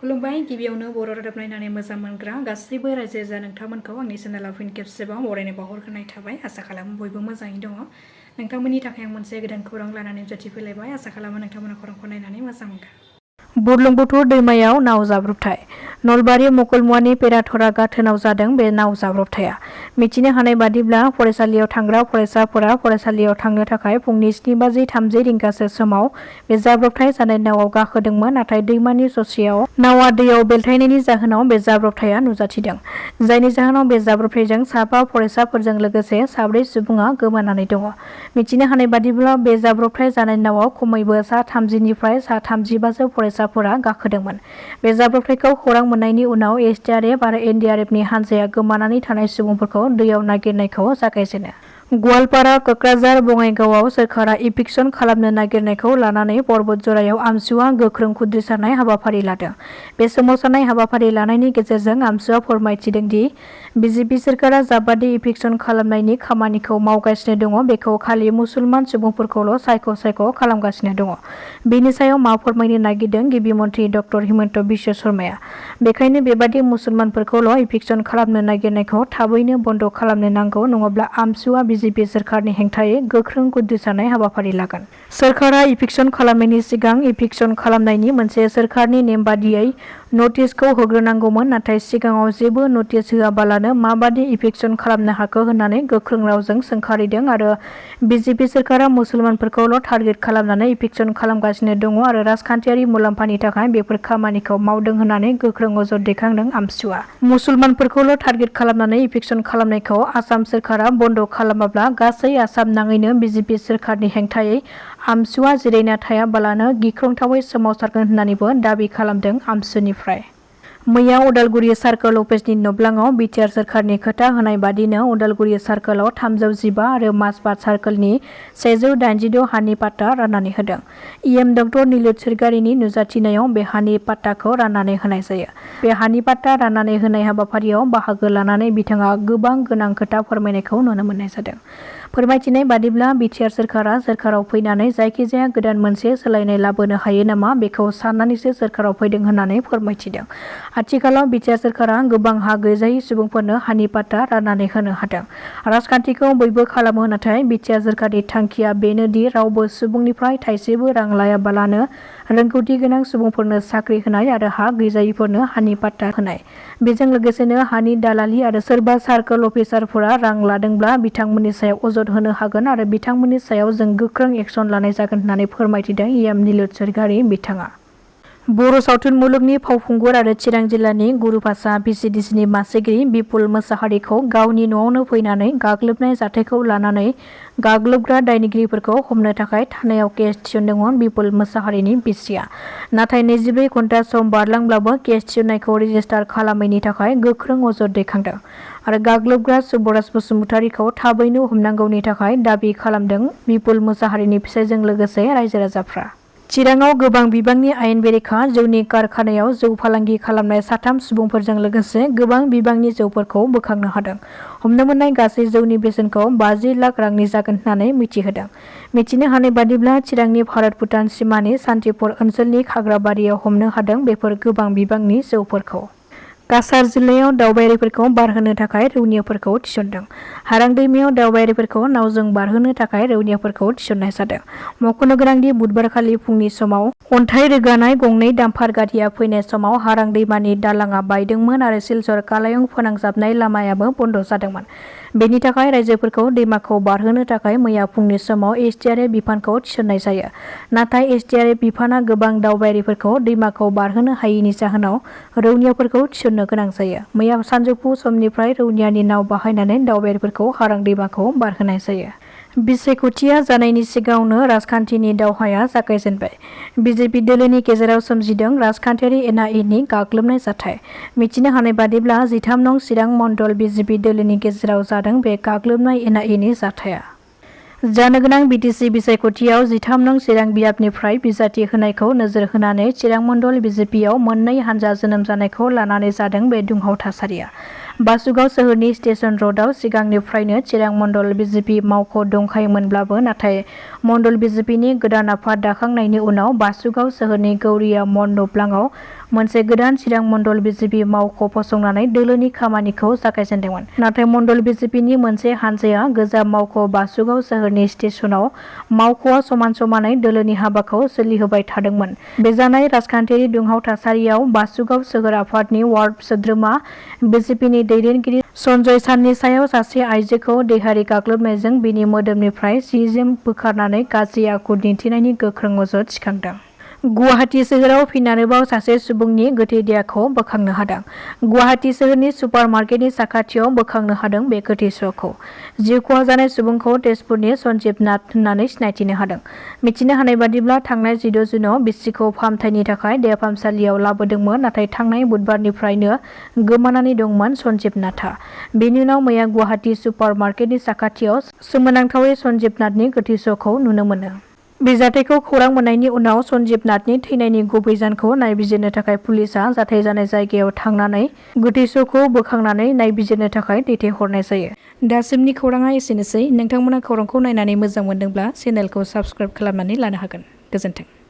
खुलुमबाय गिबियावनो बर' रादाब नायनानै मोजां मोनग्रा गासैबो रायजो राजा नोंथांमोनखौ आंनि चेनेलाव फिन खेबसेबाव बरायनाय बावहरग्रोनाय थाबाय। आसा खालामो बयबो मोजाङै दङ। नोंथांमोननि थाखाय आं मोनसे गोदान खौरां लानानै नुजाथिफैलायबाय। आसा खालामो नोंथांमोना खौरांखौ नायनानै मोजां मोनगोन। बुरलुंबुथुर दैमायाव नाव जाब्रबथाय। नलबारि मकलमुवानि पेराथरा गाथोनाव जादों बे नाव जाब्रबथाया। मिथिनो हानाय बादिब्ला फरायसालियाव थांग्रा फरायसाफोरा फरायसालियाव थांनो थाखाय फुंनि 7:30 रिंगासो समाव बे जाब्रबथाय जानाय नावाव गाखोदोंमोन। नाथाय दैमानि ससेयाव नावा दैयाव बेलथायनायनि जाहोनाव बे जाब्रबथाया नुजाथिदों। जायनि जाहोनाव बे जाब्रबथायजों 4 फरायसाफोरजों लोगोसे 4 सुबुङा गोमानानै दङ। मिथिनो हानाय बादिब्ला बे जाब्रबथाय जानाय नावाव खमैबो सा 30निफ्राय सा 35 फरायसाफोरा गाखोदोंमोन। बे जाब्रबथायखौ खौरां मोननायनि उनाव एसडीआरएफ आरो एनडीआरएफनि हानजाया गोमानानै थानाय सुबुंफोरखौ दैयाव नागिरनायखौ जागायजेनो। गवालपारा, कक्राझार, बङाइगावआव सोरखारा इभिक्सन खालामनो नागिरनायखौ लानानै पर्बतजरायाव आमसुआ गोख्रों खुद्रिसारनाय हाबाफारि लादों। बे सोमावसारनाय हाबाफारि लानायनि गेजेरजों आमसुआ फोरमायथिदों दि बिजेपि सोरखारा जाबादि इभिक्सन खालामनायनि खामानिखौ मावगासिनो दङ बेखौ खालि मुसलमान सुबुंफोरखौल' सायख' खालामगासिनो दङ। बेनि सायाव मा फोरमायनो नागिरदों गिबि मन्थ्रि डक्टर हिमन्त बिश्व शर्माया। बेखायनो बेबादि मुसलमानफोरखौल' इभिक्सन खालामनो नागिरनायखौ थाबैनो बन्द' खालामनो नांगौ, नङाब्ला आमसुआ बिजेपि सोरखारनि हेंथायै गोख्रों खुद्रिसारनाय हाबाफारि लागोन। सोरखारा इभिक्सन खालामनायनि सिगां इभिक्सन खालामनायनि मोनसे सोरखारनि नेम बादियै नटिसखौ होग्रोनांगौमोन। नाथाय सिगाङाव जेबो नटिस होआबालानो माबादि इभिक्सन खालामनो हाखो होननानै गोख्रों रावजों सोंखारिदों आरो बिजेपि सोरखारा मुसलमानफोरखौल' टार्गेट खालामनानै इभिक्सन खालामगासिनो दङ आरो राजखान्थियारि मुलाम्फानि थाखाय बेफोर खामानिखौ मावदों होननानै गोख्रों अजद दैखांदों आमसुआ। मुसलमानफोरखौल' टार्गेट खालामनानै इभिक्सन खालामनायखौ आसाम सोरखारा बन्द' खालामाब्ला गासै आसाम नाङैनो बिजेपि सोरखारनि हेंथायै आमसुआ जिरायना थायाबालानो गिख्रंथावै सोमावसारगोन होननानैबो दाबि खालामदों आमसुनिफ्राय। मैया उदालगुरि सार्कोल अफिसनि नब्लाङाव बिटिआर सोरखारनि खोथा होनाय बादिनो उदालगुरि सार्कोलाव 315 आरो माजबाद सार्कोलनि 186 हानि पाट्टा राननानै होदों। इएम डक्टर नीलोद सोरगियारिनि नुजाथिनायाव बे हानि पाट्टाखौ राननानै होनाय जायो। बे हानि पाट्टा राननानै होनाय हाबाफारियाव बाहागो लानानै बिथाङा गोबां गोनां खोथा फोरमायनायखौ नुनो मोननाय जादों। फोरमायथिनाय बादिब्ला बिटिआर सोरखारा सोरखाराव फैनानै जायखिजाया गोदान मोनसे सोलायनाय लाबोनो हायो नामा बेखौ साननानैसो सोरखाराव फैदों होननानै फोरमायथिदों। आथिखालाव बिटिआर सोरखारा गोबां हा गैजायै सुबुंफोरनो हानि पाट्टा राननानै होनो हादों। राजखान्थिखौ बयबो खालामो, नाथाय बिटिआर सोरखारनि थांखिया बेनो दि रावबो सुबुंनिफ्राय थाइसेबो रां लायाबालानो रोंगौथि गोनां सुबुंफोरनो साख्रि होनाय आरो हा गैजायैफोरनो हानि पाट्टा होनाय। बेजों लोगोसेनो हानि दालालि आरो सोरबा सार्कोल अफिसारफोरा रां लादोंब्ला बिथांमोननि सायाव अजद होनो हागोन आरो बिथांमोननि सायाव जों गोख्रों एक्सन लानाय जागोन होननानै फोरमायथिदों इएम नीलोद सोरगियारि बिथाङा। बर' सावथुन मुलुगनि फावखुंगुर आरो चिरां जिल्लानि गुरुभाषा भिसिडिसिनि मासिगिरि बिपुल मोसाहारिखौ गावनि न'आवनो फैनानै गाग्लोबनाय जाथायखौ लानानै गाग्लोबग्रा दायनिगिरिफोरखौ हमनो थाखाय थानायाव केस थिसनदोंमोन बिपुल मोसाहारिनि बिसिया। नाथाय 24 घन्टा सम बारलांब्लाबो केस थिसननायखौ रेजिस्टार खालामैनि थाखाय गोख्रों अजद दैखांदों आरो गाग्लोबग्रा सुबराज बसुमतारीखौ थाबैनो हमनांगौनि थाखाय दाबि खालामदों बिपुल मोसाहारिनि फिसायजों लोगोसे रायजो राजाफ्रा। चिराङाव गोबां बिबांनि आयेन बेरेखा जौनि कारखानायाव जौ फालांगि खालामनाय 3 सुबुंफोरजों लोगोसे गोबां बिबांनि जौफोरखौ बोखांनो हादों। हमनो मोननाय गासै जौनि बेसेनखौ 50 लाख रांनि जागोन होननानै मिथिहोदों। मिथिनो हानाय बादिब्ला चिरांनि भारत-भुटान सिमानि सान्तिपुर ओनसोलनि खाग्राबारियाव हमनो हादों बेफोर गोबां बिबांनि जौफोरखौ। काछार जिल्लायाव दावबायारिफोरखौ बारहोनो थाखाय रौनियाफोरखौ थिसनदों। हारां दैमायाव दावबायारिफोरखौ नावजों बारहोनो थाखाय रौनियाफोरखौ थिसननाय जादों। मख'नो गोनांदि बुधबारखालि फुंनि समाव अन्थाइ रोगानाय गंनै डाम्पार गारिया फैनाय समाव हारां दैमानि दालांआ बायदोंमोन आरो सिलचर कालायं फोनांजाबनाय लामायाबो बन्द' जादोंमोन। बेनि थाखाय राइजोफोरखौ दैमाखौ बारहोनो थाखाय मैया फुंनि समाव एसडीआरएफ बिफानखौ थिसननाय जायो। नाथाय एसडीआरएफ बिफाना गोबां दावबायारिफोरखौ दैमाखौ बारहोनो हायैनि जाहोनाव रौनियाफोरखौ थिसननो गोनां जायो। मैया सानजौफु समनिफ्राय रौनियानि नाव बाहायनानै दावबायारिफोरखौ हारां दैमाखौ बारहोनाय जायो। बिसायख'थिया जानायनि सिगाङावनो राजखान्थिनि दावहाया जागायजेनबाय। बिजेपि दोलोनि गेजेराव सोमजिदों राजखान्थियारि एना-एनि गाग्लोबनाय जाथाय। मिथिनो हानाय बादिब्ला 13 नं चिरां मण्डल बिजेपि दोलोनि गेजेराव जादों बे गाग्लोबनाय एना-एनि जाथाया। जानो गोनां बिटिसि बिसायख'थियाव 13 नं चिरां बियाबनिफ्राय बिजाथि होनायखौ नोजोर होनानै चिरां मण्डल बिजेपियाव मोननै हानजा जोनोम जानायखौ लानानै जादों बे दुंहाव थासारिया। बासुगाव सोहोरनि स्टेशन रडआव सिगांनिफ्रायनो चिरां मण्डल बिजेपि मावख' दंखायोमोनब्लाबो नाथाय मण्डल बिजेपिनि गोदान आफाद दाखांनायनि उनाव बासुगाव सोहोरनि गौरिया मन नब्लाङाव मोनसे गोदान चिरां मण्डल बिजेपि मावख' फसंनानै दोलोनि खामानिखौ जागायजेनदोंमोन। नाथाय मण्डल बिजेपिनि मोनसे हानजाया गोजाम मावख' बासुगाव सोहोरनि स्टेशनाव मावख'आ समान समानै दोलोनि हाबाखौ सोलिहोबाय थादोंमोन। बे जानाय राजखान्थियारि दुंहाव थासारियाव बासुगाव सोहोर आफादनि वार्ड सोद्रोमा बिजेपिनि दैदेनगिरि सन्जय साननि सायाव सासे आइजोखौ देहायारि गाग्लोबनायजों बिनि मोदोमनिफ्राय सि-जोम बोखारनानै गाज्रि आखु दिन्थिनायनि गोख्रों अजद थिखांदों। गुवाहाटी सोहोराव फिन आरोबाव सासे सुबुंनि गोथै देहाखौ बोखांनो हादों। गुवाहाटी सोहोरनि सुपार मार्केटनि साखाथियाव बोखांनो हादों बे गोथै सहखौ। जिउ खहा जानाय सुबुंखौ तेजपुरनि सन्जीब नाथ होननानै सिनायथिनो हादों। मिथिनो हानाय बादिब्ला थांनाय 16 जुनाव बिसिखौ फाहामथायनि थाखाय देहा फाहामसालियाव लाबोदोंमोन, नाथाय थांनाय बुधबारनिफ्रायनो गोमानानै दंमोन सन्जीब नाथआ। बेनि उनाव मैया गुवाहाटी सुपार मार्केटनि साखाथियाव सोमोनांथावै सन्जीब नाथनि गोथै सहखौ नुनो मोनो। बे जाथायखौ खौरां मोननायनि उनाव सन्जीब नाथनि थैनायनि गुबै जाहोनखौ नायबिजिरनो थाखाय पुलिसआ जाथाय जानाय जायगायाव थांनानै गोथै सहखौ बोखांनानै नायबिजिरनो थाखाय दैथायहरनाय जायो। दासिमनि खौराङा एसेनोसै। नोंथांमोना खौरांखौ नायनानै मोजां मोनदोंब्ला चेनेलखौ साबस्क्राइब खालामनानै लानो हागोन। गोजोन्थों।